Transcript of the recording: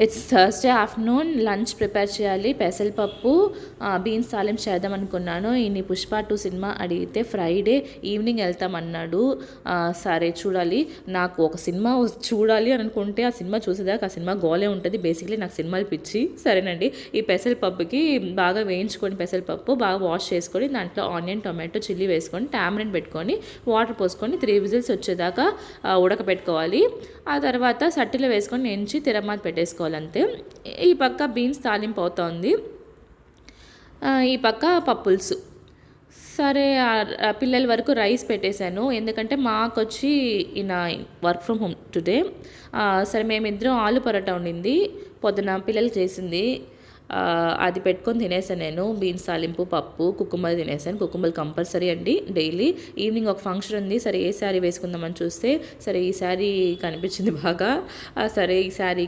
It's Thursday afternoon lunch prepare చేయాలి. పెసరపప్పు beans తాలింపు చేద్దాం అనుకున్నాను. ఈయన్ని పుష్ప 2 సినిమా అడిగితే ఫ్రైడే ఈవినింగ్ వెళ్తామన్నాడు. సరే చూడాలి. నాకు ఒక సినిమా చూడాలి అని అనుకుంటే ఆ సినిమా చూసేదాకా ఆ సినిమా గోలే ఉంటుంది. బేసిక్లీ నాకు సినిమాలు పిచ్చి. సరేనండి, ఈ పెసరపప్పుకి బాగా వేయించుకొని పెసరపప్పు బాగా వాష్ చేసుకొని దాంట్లో ఆనియన్, టొమాటో, చిల్లీ వేసుకొని టామరిన్ పెట్టుకొని వాటర్ పోసుకొని 3 విజిల్స్ వచ్చేదాకా ఉడకపెట్టుకోవాలి. ఆ తర్వాత సట్టిలో వేసుకొని ఎంచి తిరమాత పెట్టేసుకోవాలి అంతే. ఈ పక్క బీన్స్ తాలింపు అవుతోంది, ఈ పక్క పప్పులుసు. సరే పిల్లల వరకు రైస్ పెట్టేశాను, ఎందుకంటే మాకు వచ్చి ఈయన వర్క్ ఫ్రమ్ హోమ్ టుడే. సరే మేమిద్దరం ఆలు పరోటా ఉండింది పొద్దున పిల్లలు చేసింది, అది పెట్టుకొని తినేసాను. నేను బీన్స్ తాలింపు, పప్పు, కుకుంబర్ తినేసాను. కుకుంబర్ కంపల్సరీ అండి డైలీ. ఈవినింగ్ ఒక ఫంక్షన్ ఉంది, సరే ఏ శారీ వేసుకుందామని చూస్తే సరే ఈ శారీ కనిపించింది బాగా. సరే ఈ శారీ